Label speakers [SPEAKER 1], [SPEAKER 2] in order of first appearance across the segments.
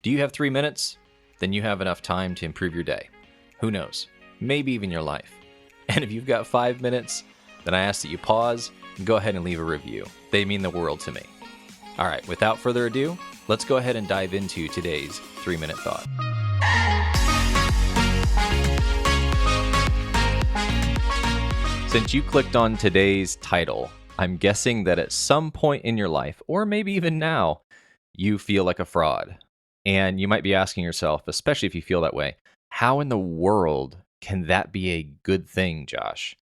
[SPEAKER 1] Do you have 3 minutes? Then you have enough time to improve your day. Who knows? Maybe even your life. And if you've got 5 minutes, then I ask that you pause and go ahead and leave a review. They mean the world to me. All right, without further ado, let's go ahead and dive into today's 3-minute thought. Since you clicked on today's title, I'm guessing that at some point in your life, or maybe even now, you feel like a fraud. And you might be asking yourself, especially if you feel that way, how in the world can that be a good thing, Josh?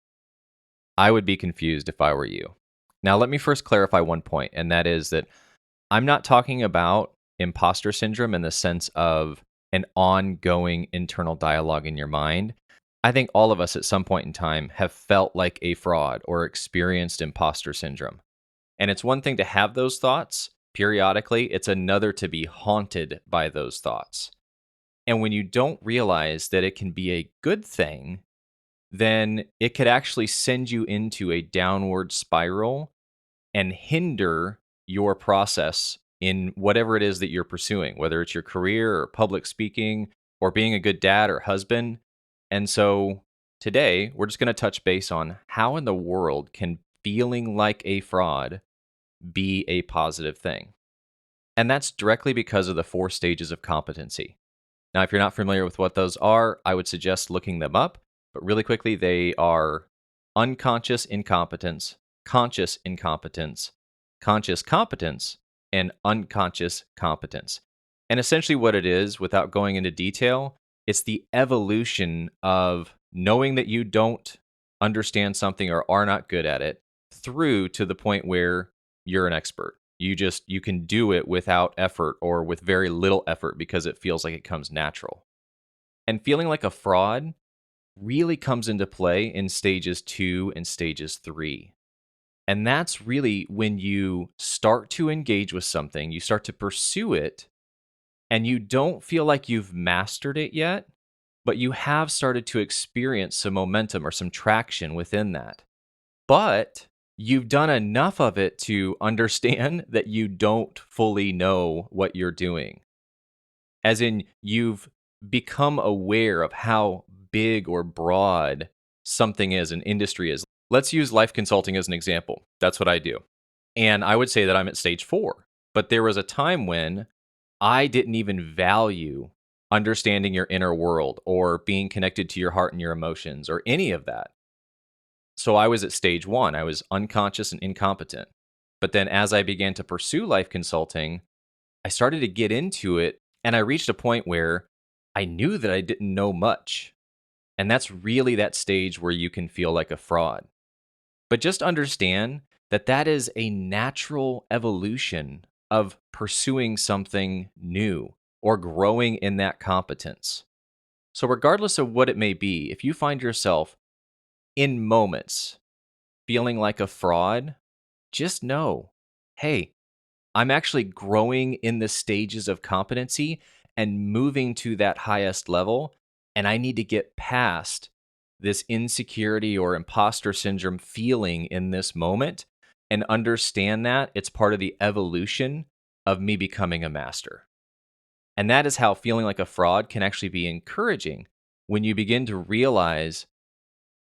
[SPEAKER 1] I would be confused if I were you. Now, let me first clarify one point, and that is that I'm not talking about imposter syndrome in the sense of an ongoing internal dialogue in your mind. I think all of us at some point in time have felt like a fraud or experienced imposter syndrome. And it's one thing to have those thoughts periodically, it's another to be haunted by those thoughts. And when you don't realize that it can be a good thing, then it could actually send you into a downward spiral and hinder your process in whatever it is that you're pursuing, whether it's your career or public speaking or being a good dad or husband. And so today, we're just going to touch base on how in the world can feeling like a fraud be a positive thing. And that's directly because of the 4 stages of competency. Now, if you're not familiar with what those are, I would suggest looking them up. But really quickly, they are unconscious incompetence, conscious incompetence, conscious competence, and unconscious competence. And essentially what it is, without going into detail, it's the evolution of knowing that you don't understand something or are not good at it through to the point where you're an expert. You can do it without effort or with very little effort because it feels like it comes natural. And feeling like a fraud really comes into play in stages 2 and stages 3. And that's really when you start to engage with something, you start to pursue it, and you don't feel like you've mastered it yet, but you have started to experience some momentum or some traction within that. But you've done enough of it to understand that you don't fully know what you're doing. As in, you've become aware of how big or broad something is, an industry is. Let's use life consulting as an example. That's what I do. And I would say that I'm at stage 4. But there was a time when I didn't even value understanding your inner world or being connected to your heart and your emotions or any of that. So I was at stage 1. I was unconscious and incompetent. But then as I began to pursue life consulting, I started to get into it, and I reached a point where I knew that I didn't know much. And that's really that stage where you can feel like a fraud. But just understand that that is a natural evolution of pursuing something new or growing in that competence. So regardless of what it may be, if you find yourself in moments feeling like a fraud, just know, hey, I'm actually growing in the stages of competency and moving to that highest level, and I need to get past this insecurity or imposter syndrome feeling in this moment and understand that it's part of the evolution of me becoming a master. And that is how feeling like a fraud can actually be encouraging when you begin to realize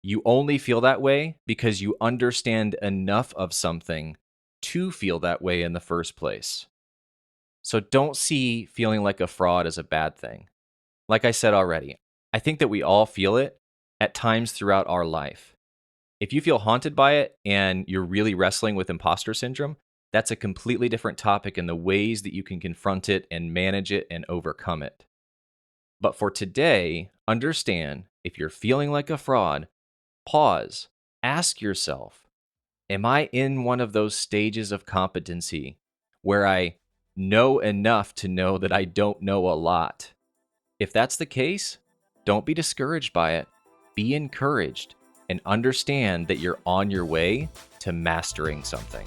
[SPEAKER 1] you only feel that way because you understand enough of something to feel that way in the first place. So don't see feeling like a fraud as a bad thing. Like I said already, I think that we all feel it at times throughout our life. If you feel haunted by it and you're really wrestling with imposter syndrome, that's a completely different topic in the ways that you can confront it and manage it and overcome it. But for today, understand if you're feeling like a fraud, pause, ask yourself, am I in one of those stages of competency where I know enough to know that I don't know a lot? If that's the case, don't be discouraged by it. Be encouraged and understand that you're on your way to mastering something.